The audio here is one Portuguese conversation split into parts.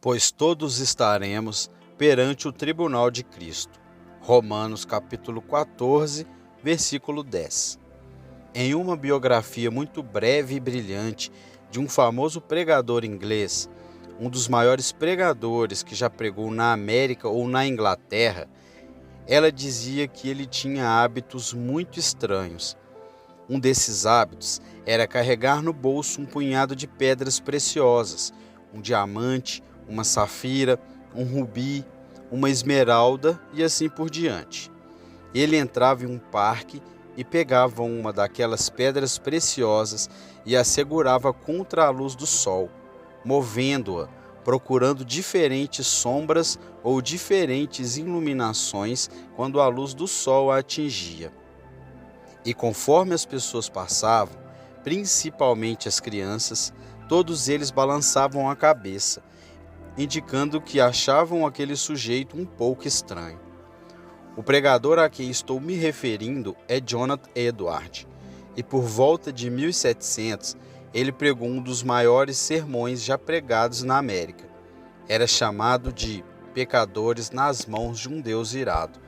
pois todos estaremos perante o tribunal de Cristo. Romanos capítulo 14, versículo 10. Em uma biografia muito breve e brilhante de um famoso pregador inglês, um dos maiores pregadores que já pregou na América ou na Inglaterra, ela dizia que ele tinha hábitos muito estranhos. Um desses hábitos era carregar no bolso um punhado de pedras preciosas, um diamante, uma safira, um rubi, uma esmeralda e assim por diante. Ele entrava em um parque e pegava uma daquelas pedras preciosas e a segurava contra a luz do sol, movendo-a, procurando diferentes sombras ou diferentes iluminações quando a luz do sol a atingia. E conforme as pessoas passavam, principalmente as crianças, todos eles balançavam a cabeça, indicando que achavam aquele sujeito um pouco estranho. O pregador a quem estou me referindo é Jonathan Edwards, e por volta de 1700 ele pregou um dos maiores sermões já pregados na América. Era chamado de Pecadores nas mãos de um Deus irado.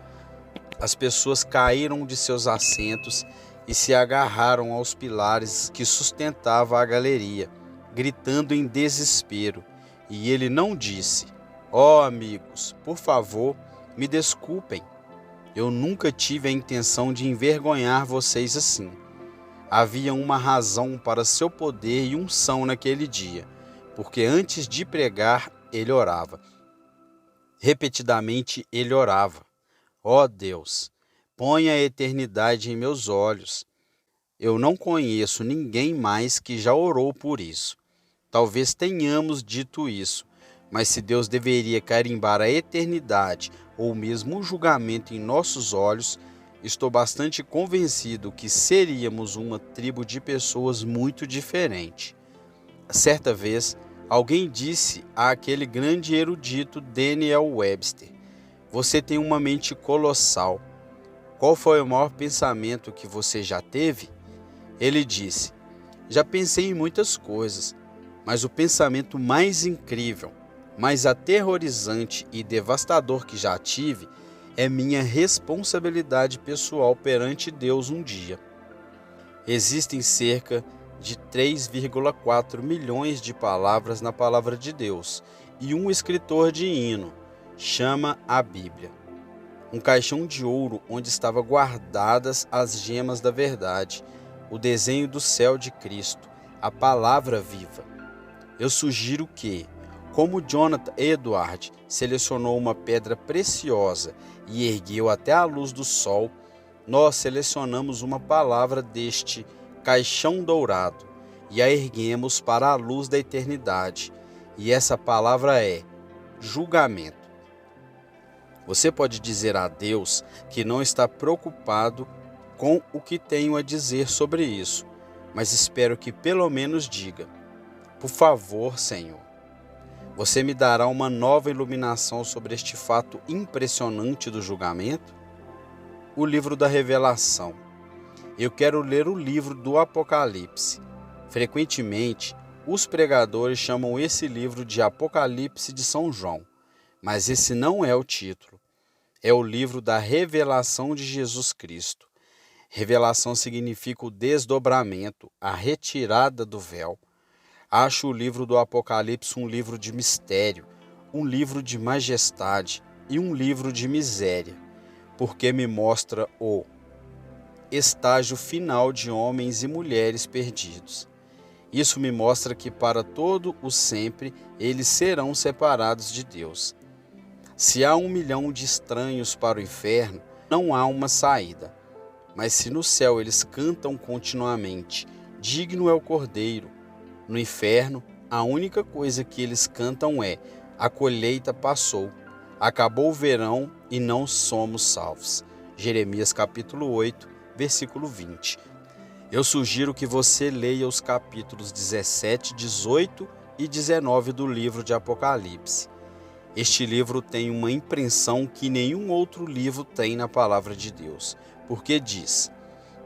As pessoas caíram de seus assentos e se agarraram aos pilares que sustentavam a galeria, gritando em desespero. E ele não disse: "Ó amigos, por favor, me desculpem. Eu nunca tive a intenção de envergonhar vocês assim." Havia uma razão para seu poder e unção naquele dia, porque antes de pregar, ele orava. Repetidamente ele orava: "Ó Deus, ponha a eternidade em meus olhos." Eu não conheço ninguém mais que já orou por isso. Talvez tenhamos dito isso, mas se Deus deveria carimbar a eternidade ou mesmo o julgamento em nossos olhos, estou bastante convencido que seríamos uma tribo de pessoas muito diferente. Certa vez, alguém disse àquele grande erudito Daniel Webster: "Você tem uma mente colossal. Qual foi o maior pensamento que você já teve?" Ele disse: "Já pensei em muitas coisas, mas o pensamento mais incrível, mais aterrorizante e devastador que já tive é minha responsabilidade pessoal perante Deus um dia." Existem cerca de 3,4 milhões de palavras na palavra de Deus e um escritor de hino chama a Bíblia um caixão de ouro onde estavam guardadas as gemas da verdade, o desenho do céu de Cristo, a palavra viva. Eu sugiro que, como Jonathan Edwards selecionou uma pedra preciosa e ergueu até a luz do sol, nós selecionamos uma palavra deste caixão dourado e a erguemos para a luz da eternidade. E essa palavra é julgamento. Você pode dizer a Deus que não está preocupado com o que tenho a dizer sobre isso, mas espero que pelo menos diga: "Por favor, Senhor." Você me dará uma nova iluminação sobre este fato impressionante do julgamento? O livro da Revelação. Eu quero ler o livro do Apocalipse. Frequentemente, os pregadores chamam esse livro de Apocalipse de São João, mas esse não é o título. É o livro da revelação de Jesus Cristo. Revelação significa o desdobramento, a retirada do véu. Acho o livro do Apocalipse um livro de mistério, um livro de majestade e um livro de miséria, porque me mostra o estágio final de homens e mulheres perdidos. Isso me mostra que para todo o sempre eles serão separados de Deus. Se há 1 milhão de estranhos para o inferno, não há uma saída. Mas se no céu eles cantam continuamente, digno é o Cordeiro, no inferno a única coisa que eles cantam é: a colheita passou, acabou o verão e não somos salvos. Jeremias capítulo 8, versículo 20. Eu sugiro que você leia os capítulos 17, 18 e 19 do livro de Apocalipse. Este livro tem uma impressão que nenhum outro livro tem na palavra de Deus, porque diz: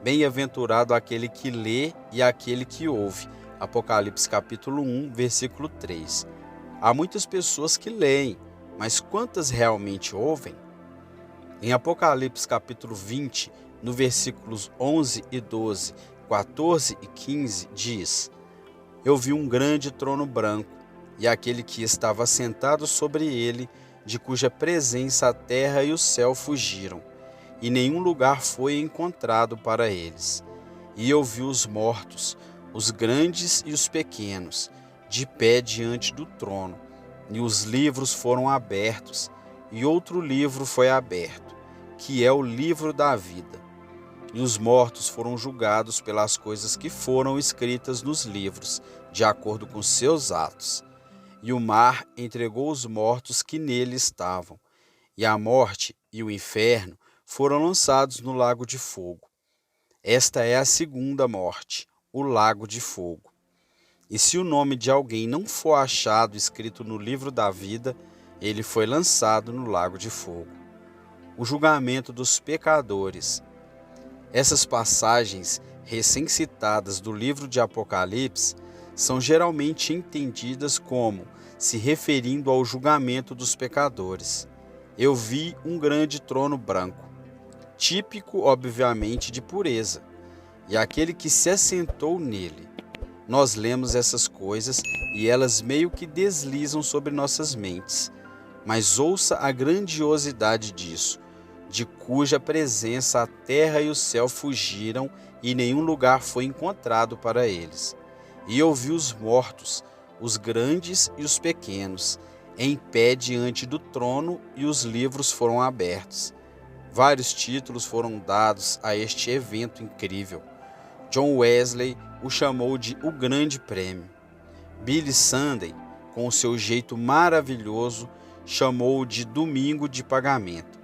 "Bem-aventurado aquele que lê e aquele que ouve." Apocalipse capítulo 1, versículo 3. Há muitas pessoas que leem, mas quantas realmente ouvem? Em Apocalipse capítulo 20, no versículos 11 e 12, 14 e 15, diz: Eu vi um grande trono branco, e aquele que estava sentado sobre ele, de cuja presença a terra e o céu fugiram, e nenhum lugar foi encontrado para eles. E eu vi os mortos, os grandes e os pequenos, de pé diante do trono, e os livros foram abertos, e outro livro foi aberto, que é o livro da vida. E os mortos foram julgados pelas coisas que foram escritas nos livros, de acordo com seus atos. E o mar entregou os mortos que nele estavam, e a morte e o inferno foram lançados no lago de fogo. Esta é a segunda morte, o lago de fogo. E se o nome de alguém não for achado escrito no livro da vida, ele foi lançado no lago de fogo. O julgamento dos pecadores. Essas passagens recém-citadas do livro de Apocalipse são geralmente entendidas como se referindo ao julgamento dos pecadores. Eu vi um grande trono branco, típico, obviamente, de pureza, e aquele que se assentou nele. Nós lemos essas coisas e elas meio que deslizam sobre nossas mentes, mas ouça a grandiosidade disso, de cuja presença a terra e o céu fugiram e nenhum lugar foi encontrado para eles. E eu vi os mortos, os grandes e os pequenos, em pé diante do trono, e os livros foram abertos. Vários títulos foram dados a este evento incrível. John Wesley o chamou de o Grande Prêmio. Billy Sunday, com o seu jeito maravilhoso, chamou-o de Domingo de Pagamento.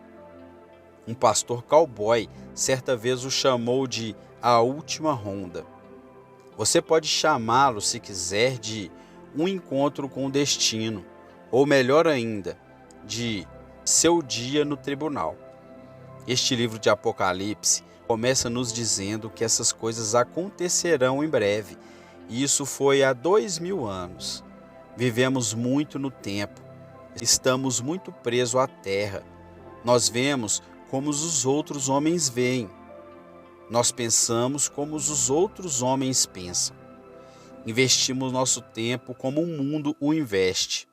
Um pastor cowboy certa vez o chamou de a Última Ronda. Você pode chamá-lo, se quiser, de um encontro com o destino, ou melhor ainda, de seu dia no tribunal. Este livro de Apocalipse começa nos dizendo que essas coisas acontecerão em breve, e isso foi há 2000 anos. Vivemos muito no tempo, estamos muito presos à terra. Nós vemos como os outros homens veem. Nós pensamos como os outros homens pensam. Investimos nosso tempo como o mundo o investe.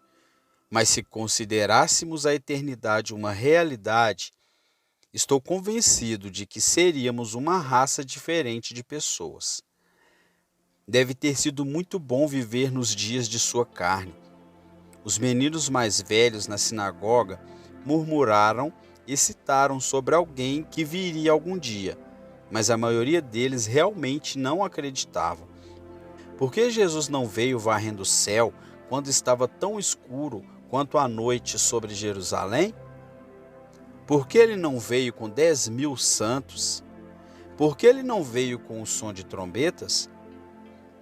Mas se considerássemos a eternidade uma realidade, estou convencido de que seríamos uma raça diferente de pessoas. Deve ter sido muito bom viver nos dias de sua carne. Os meninos mais velhos na sinagoga murmuraram e citaram sobre alguém que viria algum dia, mas a maioria deles realmente não acreditavam. Por que Jesus não veio varrendo o céu quando estava tão escuro quanto a noite sobre Jerusalém? Por que ele não veio com 10.000 santos? Por que ele não veio com o som de trombetas?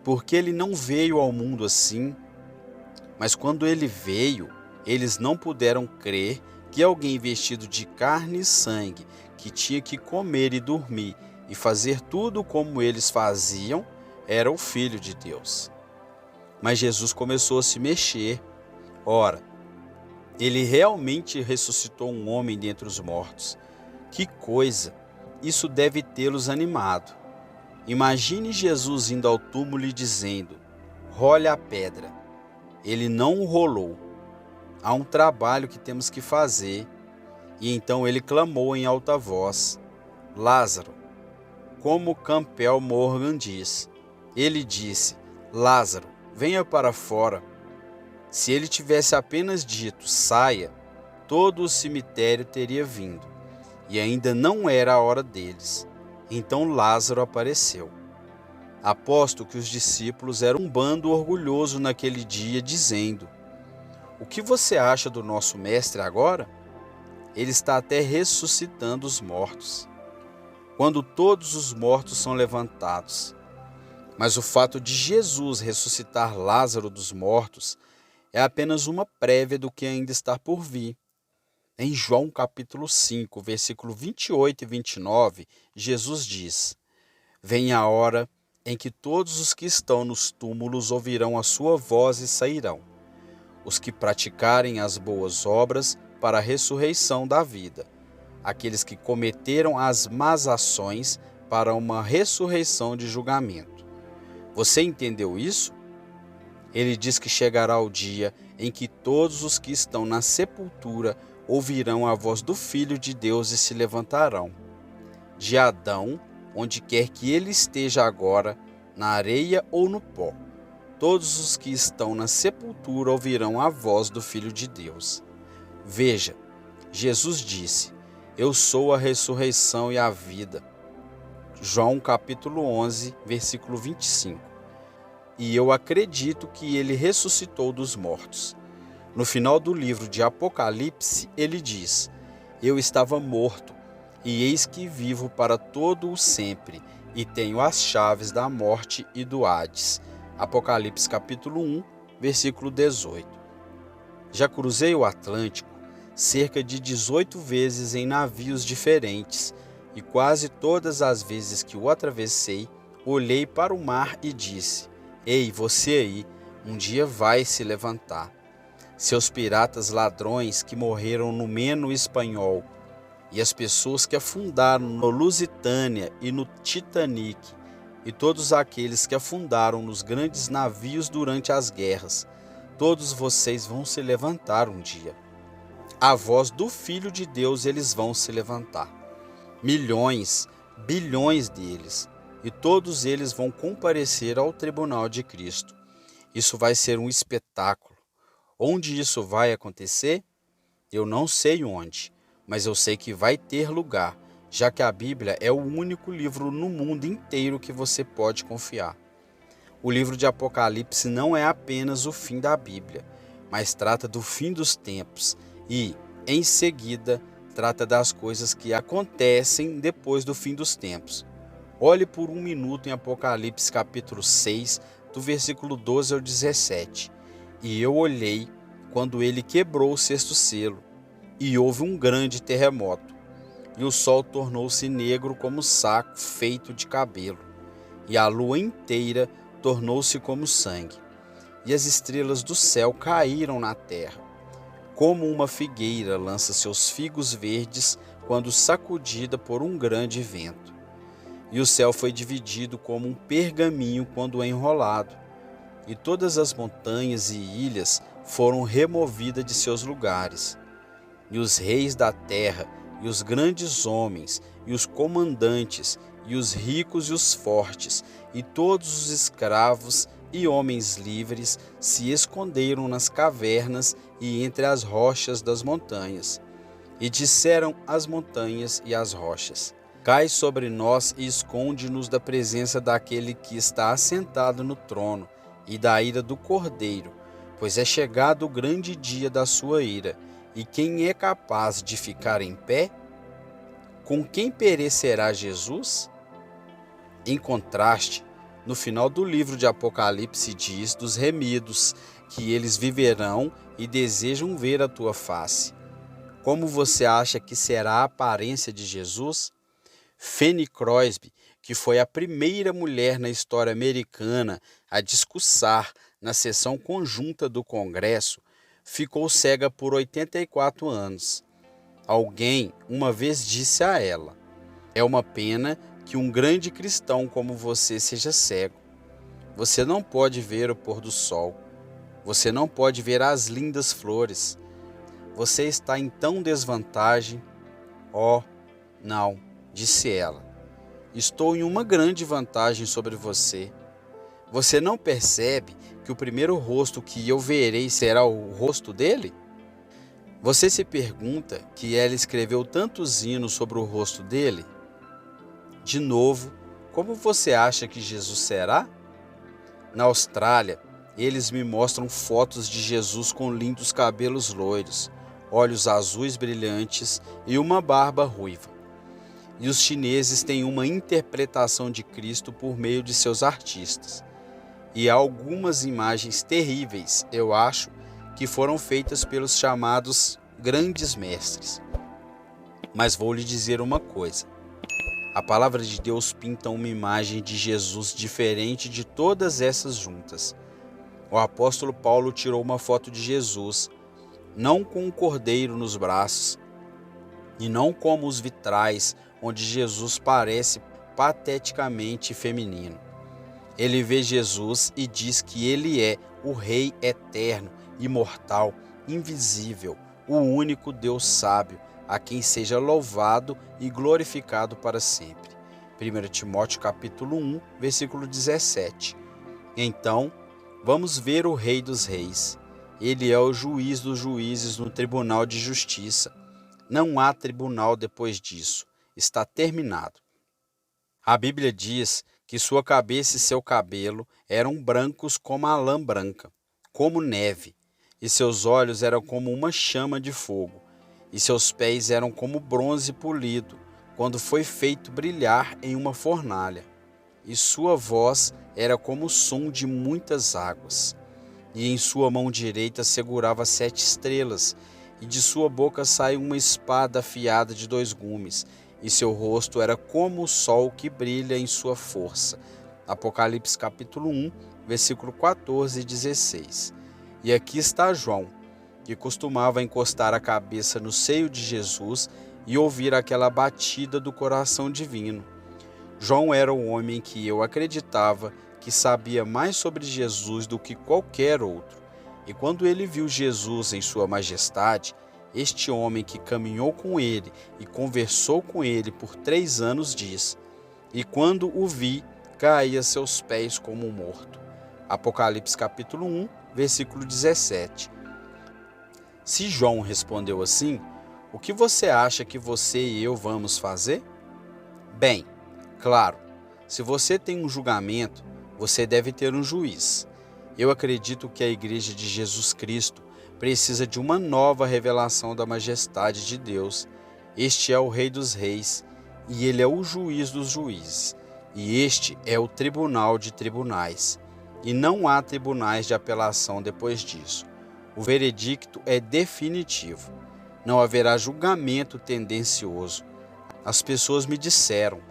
Por que ele não veio ao mundo assim? Mas quando ele veio, eles não puderam crer que alguém vestido de carne e sangue, que tinha que comer e dormir e fazer tudo como eles faziam, era o Filho de Deus. Mas Jesus começou a se mexer. Ora, ele realmente ressuscitou um homem dentre os mortos. Que coisa! Isso deve tê-los animado. Imagine Jesus indo ao túmulo e dizendo: role a pedra. Ele não o rolou. Há um trabalho que temos que fazer. E então ele clamou em alta voz: Lázaro, como Campbell Morgan diz. Ele disse: Lázaro, venha para fora. Se ele tivesse apenas dito, saia, todo o cemitério teria vindo. E ainda não era a hora deles. Então Lázaro apareceu. Aposto que os discípulos eram um bando orgulhoso naquele dia, dizendo: o que você acha do nosso mestre agora? Ele está até ressuscitando os mortos. Quando todos os mortos são levantados. Mas o fato de Jesus ressuscitar Lázaro dos mortos é apenas uma prévia do que ainda está por vir. Em João capítulo 5, versículo 28 e 29, Jesus diz: vem a hora em que todos os que estão nos túmulos ouvirão a sua voz e sairão. os que praticarem as boas obras para a ressurreição da vida, aqueles que cometeram as más ações para uma ressurreição de julgamento. Você entendeu isso? Ele diz que chegará o dia em que todos os que estão na sepultura ouvirão a voz do Filho de Deus e se levantarão. De Adão, onde quer que ele esteja agora, na areia ou no pó, todos os que estão na sepultura ouvirão a voz do Filho de Deus. Veja, Jesus disse: Eu sou a ressurreição e a vida. João capítulo 11, versículo 25. E eu acredito que ele ressuscitou dos mortos. No final do livro de Apocalipse, ele diz: Eu estava morto, e eis que vivo para todo o sempre, e tenho as chaves da morte e do Hades. Apocalipse capítulo 1, versículo 18. Já cruzei o Atlântico cerca de 18 vezes em navios diferentes, e quase todas as vezes que o atravessei, olhei para o mar e disse: Ei, você aí, um dia vai se levantar. Seus piratas ladrões que morreram no Meno Espanhol, e as pessoas que afundaram no Lusitânia e no Titanic, e todos aqueles que afundaram nos grandes navios durante as guerras, todos vocês vão se levantar um dia. A voz do Filho de Deus eles vão se levantar. Milhões, bilhões deles, e todos eles vão comparecer ao tribunal de Cristo. Isso vai ser um espetáculo. Onde isso vai acontecer? Eu não sei onde, mas eu sei que vai ter lugar, já que a Bíblia é o único livro no mundo inteiro que você pode confiar. O livro de Apocalipse não é apenas o fim da Bíblia, mas trata do fim dos tempos e, em seguida, trata das coisas que acontecem depois do fim dos tempos. Olhe por um minuto em Apocalipse capítulo 6, do versículo 12 ao 17. E eu olhei quando ele quebrou o sexto selo, e houve um grande terremoto, e o sol tornou-se negro como saco feito de cabelo, e a lua inteira tornou-se como sangue, e as estrelas do céu caíram na terra, como uma figueira lança seus figos verdes quando sacudida por um grande vento. E o céu foi dividido como um pergaminho quando enrolado, e todas as montanhas e ilhas foram removidas de seus lugares. E os reis da terra, e os grandes homens, e os comandantes, e os ricos e os fortes, e todos os escravos e homens livres se esconderam nas cavernas e entre as rochas das montanhas. E disseram às montanhas e às rochas: Cai sobre nós e esconde-nos da presença daquele que está assentado no trono e da ira do Cordeiro, pois é chegado o grande dia da sua ira. E quem é capaz de ficar em pé? Com quem perecerá Jesus? Em contraste, no final do livro de Apocalipse diz dos remidos, que eles viverão e desejam ver a tua face. Como você acha que será a aparência de Jesus? Fanny Crosby, que foi a primeira mulher na história americana a discursar na sessão conjunta do Congresso, ficou cega por 84 anos. Alguém uma vez disse a ela: É uma pena que um grande cristão como você seja cego. Você não pode ver o pôr do sol. Você não pode ver as lindas flores. Você está em tão desvantagem. Oh, não, disse ela. Estou em uma grande vantagem sobre você. Você não percebe que o primeiro rosto que eu verei será o rosto dele? Você se pergunta que ela escreveu tantos hinos sobre o rosto dele? De novo, como você acha que Jesus será? Na Austrália, eles me mostram fotos de Jesus com lindos cabelos loiros, olhos azuis brilhantes e uma barba ruiva. E os chineses têm uma interpretação de Cristo por meio de seus artistas. E há algumas imagens terríveis, eu acho, que foram feitas pelos chamados grandes mestres. Mas vou lhe dizer uma coisa. A palavra de Deus pinta uma imagem de Jesus diferente de todas essas juntas. O apóstolo Paulo tirou uma foto de Jesus, não com um cordeiro nos braços, e não como os vitrais, onde Jesus parece pateticamente feminino. Ele vê Jesus e diz que ele é o Rei eterno, imortal, invisível, o único Deus sábio, a quem seja louvado e glorificado para sempre. 1 Timóteo capítulo 1, versículo 17. Então, vamos ver o Rei dos Reis. Ele é o juiz dos juízes no tribunal de justiça. Não há tribunal depois disso. Está terminado. A Bíblia diz que sua cabeça e seu cabelo eram brancos como a lã branca, como neve, e seus olhos eram como uma chama de fogo, e seus pés eram como bronze polido, quando foi feito brilhar em uma fornalha, e sua voz era como o som de muitas águas. E em sua mão direita segurava 7 estrelas, e de sua boca saiu uma espada afiada de 2 gumes, e seu rosto era como o sol que brilha em sua força. Apocalipse capítulo 1, versículo 14 e 16. E aqui está João, que costumava encostar a cabeça no seio de Jesus e ouvir aquela batida do coração divino. João era o homem que eu acreditava que sabia mais sobre Jesus do que qualquer outro. E quando ele viu Jesus em sua majestade, este homem que caminhou com ele e conversou com ele por 3 anos diz: e quando o vi, caí a seus pés como morto. Apocalipse capítulo 1, versículo 17. Se João respondeu assim, o que você acha que você e eu vamos fazer? Bem, claro, se você tem um julgamento, você deve ter um juiz. Eu acredito que a Igreja de Jesus Cristo precisa de uma nova revelação da majestade de Deus. Este é o Rei dos Reis, e ele é o juiz dos juízes. E este é o tribunal de tribunais. E não há tribunais de apelação depois disso. O veredicto é definitivo. Não haverá julgamento tendencioso. As pessoas me disseram: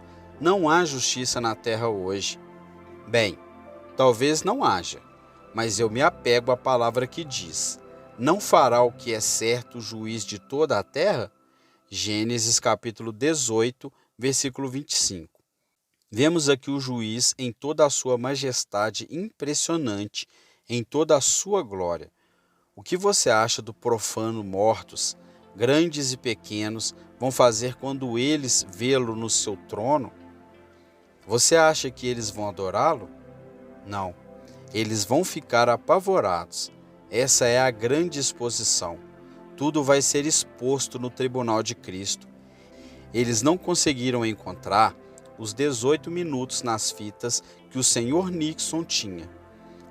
não há justiça na terra hoje. Bem, talvez não haja, mas eu me apego à palavra que diz: não fará o que é certo o juiz de toda a terra? Gênesis capítulo 18, versículo 25. Vemos aqui o juiz em toda a sua majestade impressionante, em toda a sua glória. O que você acha do profano mortos, grandes e pequenos, vão fazer quando eles vê-lo no seu trono? Você acha que eles vão adorá-lo? Não. Eles vão ficar apavorados. Essa é a grande exposição. Tudo vai ser exposto no tribunal de Cristo. Eles não conseguiram encontrar os 18 minutos nas fitas que o senhor Nixon tinha.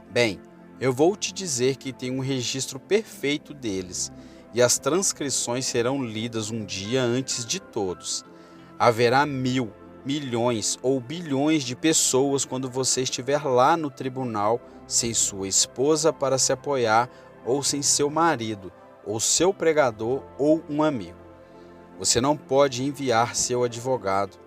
Bem, eu vou te dizer que tem um registro perfeito deles, e as transcrições serão lidas um dia antes de todos. Haverá 1.000, milhões ou bilhões de pessoas quando você estiver lá no tribunal sem sua esposa para se apoiar, ou sem seu marido, ou seu pregador ou um amigo. Você não pode enviar seu advogado.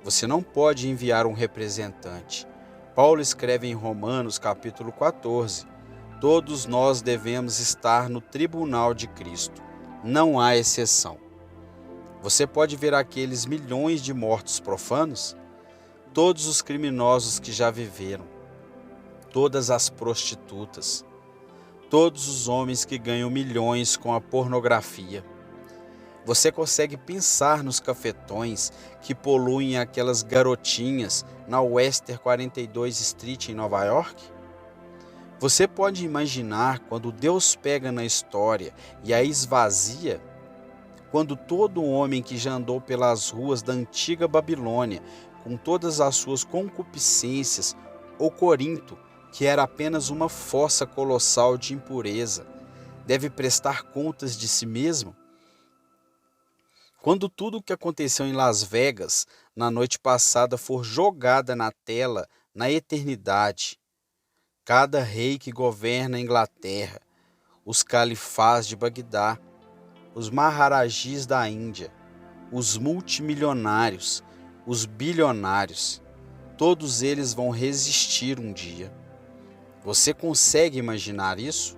Você não pode enviar um representante. Paulo escreve em Romanos capítulo 14: todos nós devemos estar no tribunal de Cristo. Não há exceção. Você pode ver aqueles milhões de mortos profanos? Todos os criminosos que já viveram, todas as prostitutas, todos os homens que ganham milhões com a pornografia. Você consegue pensar nos cafetões que poluem aquelas garotinhas na Western 42 Street em Nova York? Você pode imaginar quando Deus pega na história e a esvazia? Quando todo homem que já andou pelas ruas da antiga Babilônia, com todas as suas concupiscências, ou Corinto, que era apenas uma fossa colossal de impureza, deve prestar contas de si mesmo? Quando tudo o que aconteceu em Las Vegas na noite passada for jogada na tela na eternidade, cada rei que governa a Inglaterra, os califás de Bagdá, os maharajis da Índia, os multimilionários, os bilionários, todos eles vão resistir um dia. Você consegue imaginar isso?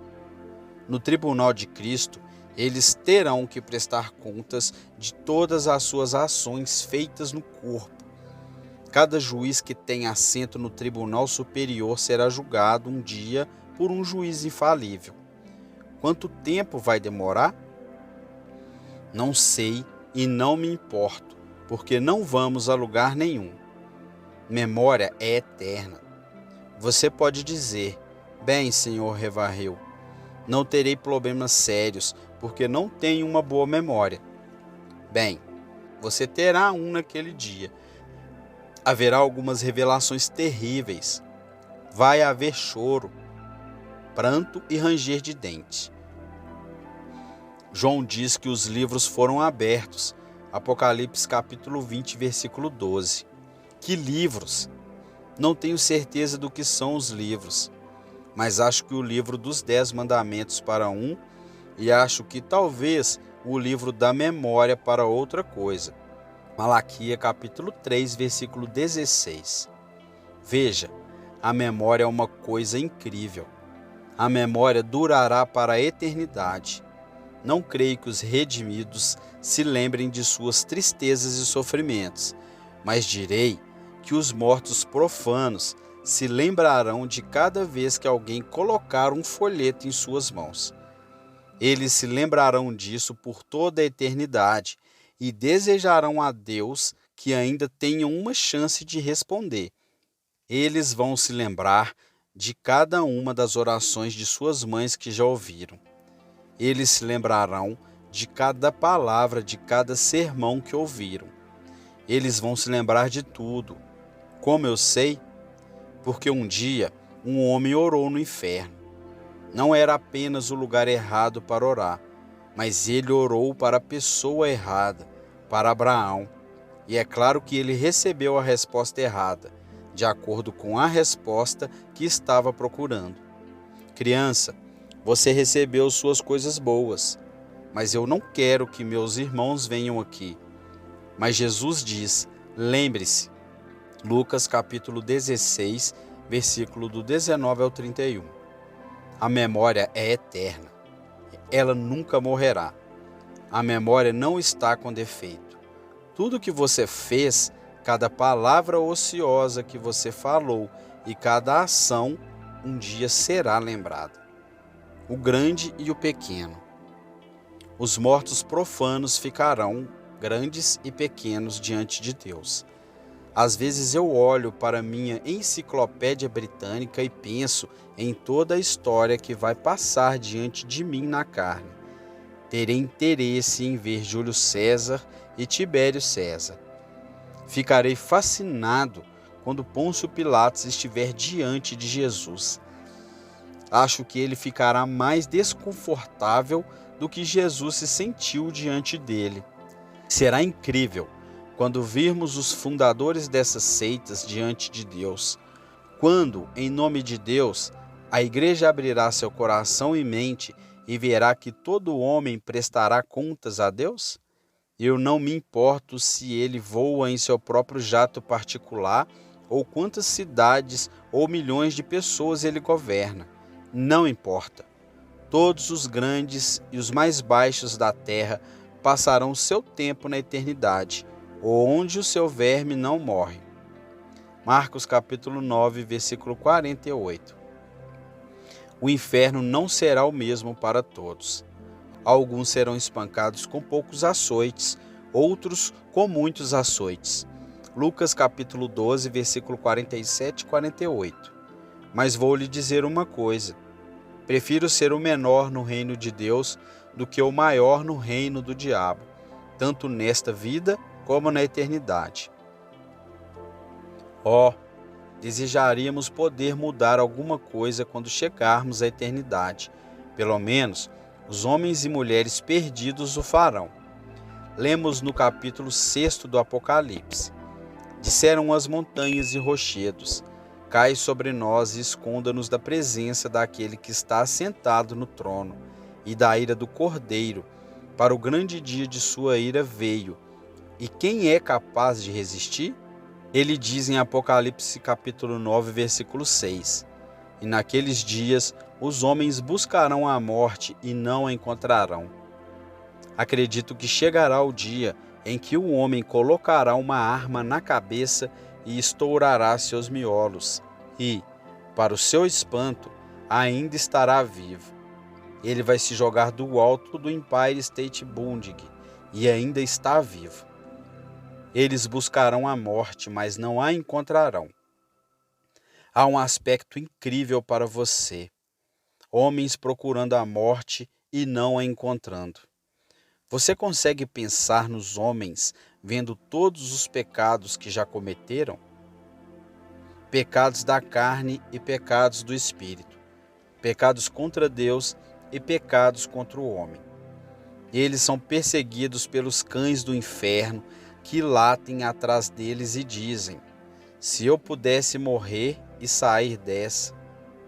No tribunal de Cristo, eles terão que prestar contas de todas as suas ações feitas no corpo. Cada juiz que tem assento no tribunal superior será julgado um dia por um juiz infalível. Quanto tempo vai demorar? Não sei e não me importo, porque não vamos a lugar nenhum. Memória é eterna. Você pode dizer: bem, senhor Revarreu, não terei problemas sérios, porque não tenho uma boa memória. Bem, você terá um naquele dia. Haverá algumas revelações terríveis. Vai haver choro, pranto e ranger de dentes. João diz que os livros foram abertos. Apocalipse capítulo 20, versículo 12. Que livros? Não tenho certeza do que são os livros, mas acho que o livro dos 10 mandamentos para um, e acho que talvez o livro da memória para outra coisa. Malaquias capítulo 3, versículo 16. Veja, a memória é uma coisa incrível. A memória durará para a eternidade. Não creio que os redimidos se lembrem de suas tristezas e sofrimentos, mas direi que os mortos profanos se lembrarão de cada vez que alguém colocar um folheto em suas mãos. Eles se lembrarão disso por toda a eternidade e desejarão a Deus que ainda tenham uma chance de responder. Eles vão se lembrar de cada uma das orações de suas mães que já ouviram. Eles se lembrarão de cada palavra, de cada sermão que ouviram. Eles vão se lembrar de tudo. Como eu sei? Porque um dia um homem orou no inferno. Não era apenas o lugar errado para orar, mas ele orou para a pessoa errada, para Abraão. E é claro que ele recebeu a resposta errada, de acordo com a resposta que estava procurando. Criança, você recebeu suas coisas boas, mas eu não quero que meus irmãos venham aqui. Mas Jesus diz, lembre-se, Lucas capítulo 16, versículo do 19 ao 31. A memória é eterna. Ela nunca morrerá. A memória não está com defeito. Tudo que você fez, cada palavra ociosa que você falou e cada ação, um dia será lembrada. O grande e o pequeno. Os mortos profanos ficarão grandes e pequenos diante de Deus. Às vezes eu olho para minha enciclopédia britânica e penso em toda a história que vai passar diante de mim na carne. Terei interesse em ver Júlio César e Tibério César. Ficarei fascinado quando Pôncio Pilatos estiver diante de Jesus. Acho que ele ficará mais desconfortável do que Jesus se sentiu diante dele. Será incrível quando virmos os fundadores dessas seitas diante de Deus. Quando, em nome de Deus, a igreja abrirá seu coração e mente e verá que todo homem prestará contas a Deus? Eu não me importo se ele voa em seu próprio jato particular ou quantas cidades ou milhões de pessoas ele governa. Não importa. Todos os grandes e os mais baixos da terra passarão seu tempo na eternidade, onde o seu verme não morre. Marcos capítulo 9, versículo 48. O inferno não será o mesmo para todos. Alguns serão espancados com poucos açoites, outros com muitos açoites. Lucas capítulo 12, versículo 47 e 48. Mas vou lhe dizer uma coisa. Prefiro ser o menor no reino de Deus do que o maior no reino do diabo, tanto nesta vida como na eternidade. Desejaríamos poder mudar alguma coisa quando chegarmos à eternidade. Pelo menos, os homens e mulheres perdidos o farão. Lemos no capítulo 6 do Apocalipse. Disseram as montanhas e rochedos, cai sobre nós e esconda-nos da presença daquele que está assentado no trono e da ira do Cordeiro, para o grande dia de sua ira veio. E quem é capaz de resistir? Ele diz em Apocalipse capítulo 9, versículo 6. E naqueles dias os homens buscarão a morte e não a encontrarão. Acredito que chegará o dia em que o homem colocará uma arma na cabeça e estourará seus miolos, e, para o seu espanto, ainda estará vivo. Ele vai se jogar do alto do Empire State Building e ainda está vivo. Eles buscarão a morte, mas não a encontrarão. Há um aspecto incrível para você: homens procurando a morte e não a encontrando. Você consegue pensar nos homens vendo todos os pecados que já cometeram? Pecados da carne e pecados do espírito, pecados contra Deus e pecados contra o homem. Eles são perseguidos pelos cães do inferno que latem atrás deles e dizem: se eu pudesse morrer e sair dessa.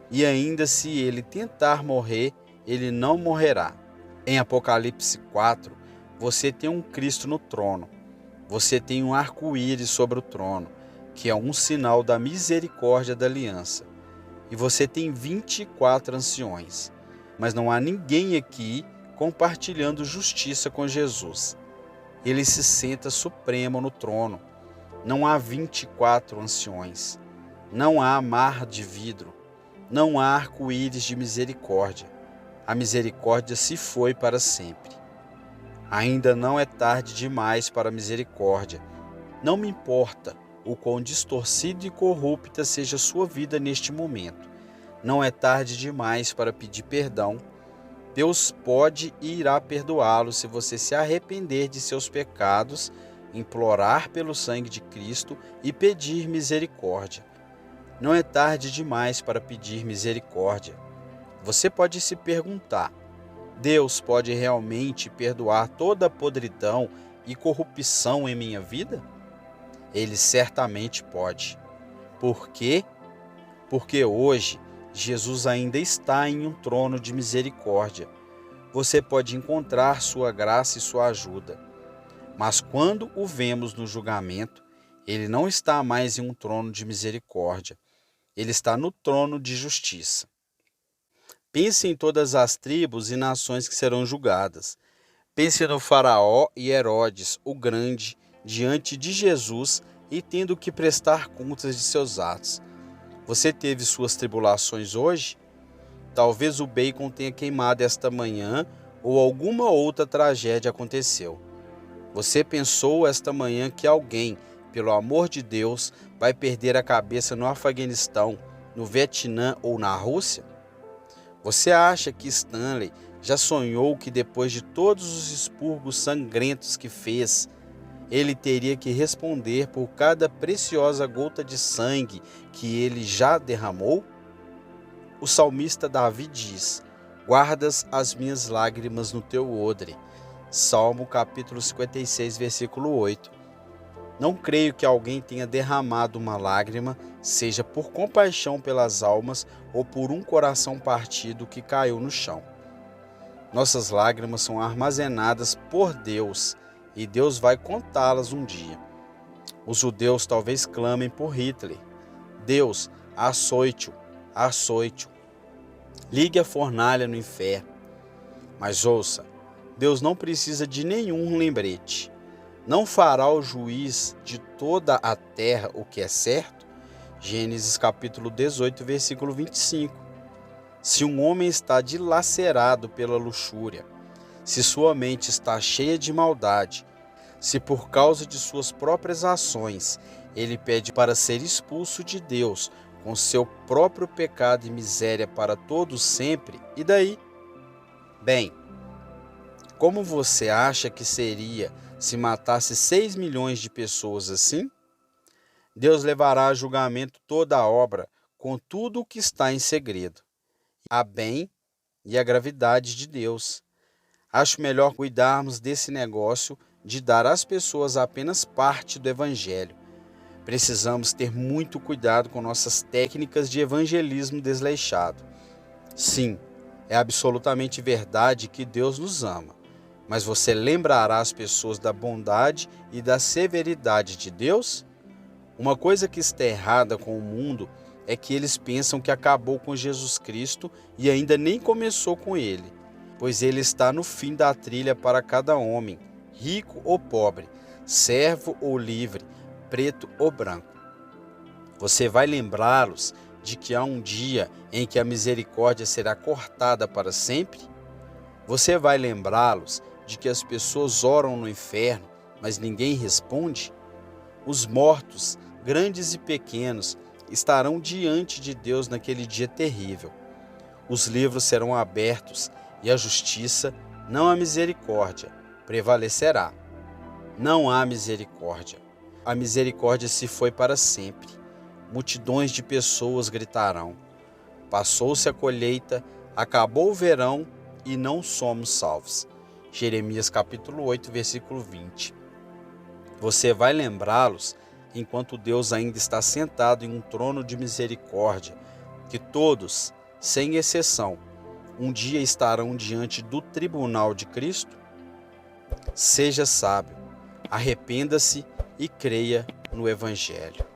E ainda se ele tentar morrer, ele não morrerá. Em Apocalipse 4, você tem um Cristo no trono. Você tem um arco-íris sobre o trono, que é um sinal da misericórdia da aliança. E você tem 24 anciões. Mas não há ninguém aqui compartilhando justiça com Jesus. Ele se senta supremo no trono. Não há 24 anciões. Não há mar de vidro. Não há arco-íris de misericórdia. A misericórdia se foi para sempre. Ainda não é tarde demais para a misericórdia. Não me importa o quão distorcida e corrupta seja sua vida neste momento. Não é tarde demais para pedir perdão. Deus pode e irá perdoá-lo se você se arrepender de seus pecados, implorar pelo sangue de Cristo e pedir misericórdia. Não é tarde demais para pedir misericórdia. Você pode se perguntar: Deus pode realmente perdoar toda a podridão e corrupção em minha vida? Ele certamente pode. Por quê? Porque hoje Jesus ainda está em um trono de misericórdia. Você pode encontrar sua graça e sua ajuda. Mas quando o vemos no julgamento, ele não está mais em um trono de misericórdia. Ele está no trono de justiça. Pense em todas as tribos e nações que serão julgadas. Pense no Faraó e Herodes, o Grande, diante de Jesus e tendo que prestar contas de seus atos. Você teve suas tribulações hoje? Talvez o bacon tenha queimado esta manhã ou alguma outra tragédia aconteceu. Você pensou esta manhã que alguém, pelo amor de Deus, vai perder a cabeça no Afeganistão, no Vietnã ou na Rússia? Você acha que Stanley já sonhou que depois de todos os expurgos sangrentos que fez, ele teria que responder por cada preciosa gota de sangue que ele já derramou? O salmista Davi diz: guardas as minhas lágrimas no teu odre. Salmo capítulo 56, versículo 8. Não creio que alguém tenha derramado uma lágrima, seja por compaixão pelas almas ou por um coração partido que caiu no chão. Nossas lágrimas são armazenadas por Deus e Deus vai contá-las um dia. Os judeus talvez clamem por Hitler: Deus, açoite-o, açoite-o. Ligue a fornalha no inferno. Mas ouça, Deus não precisa de nenhum lembrete. Não fará o juiz de toda a terra o que é certo? Gênesis capítulo 18, versículo 25. Se um homem está dilacerado pela luxúria, se sua mente está cheia de maldade, se por causa de suas próprias ações ele pede para ser expulso de Deus com seu próprio pecado e miséria para todos sempre, e daí? Bem, como você acha que seria se matasse 6 milhões de pessoas assim? Deus levará a julgamento toda a obra, com tudo o que está em segredo, a bem e a gravidade de Deus. Acho melhor cuidarmos desse negócio de dar às pessoas apenas parte do Evangelho. Precisamos ter muito cuidado com nossas técnicas de evangelismo desleixado. Sim, é absolutamente verdade que Deus nos ama, mas você lembrará as pessoas da bondade e da severidade de Deus? Uma coisa que está errada com o mundo é que eles pensam que acabou com Jesus Cristo e ainda nem começou com ele, pois ele está no fim da trilha para cada homem, rico ou pobre, servo ou livre, preto ou branco. Você vai lembrá-los de que há um dia em que a misericórdia será cortada para sempre? Você vai lembrá-los de que as pessoas oram no inferno, mas ninguém responde? Os mortos, grandes e pequenos, estarão diante de Deus naquele dia terrível. Os livros serão abertos e a justiça, não a misericórdia, prevalecerá. Não há misericórdia. A misericórdia se foi para sempre. Multidões de pessoas gritarão: passou-se a colheita, acabou o verão e não somos salvos. Jeremias capítulo 8, versículo 20. Você vai lembrá-los enquanto Deus ainda está sentado em um trono de misericórdia, que todos, sem exceção, um dia estarão diante do tribunal de Cristo? Seja sábio, arrependa-se e creia no Evangelho.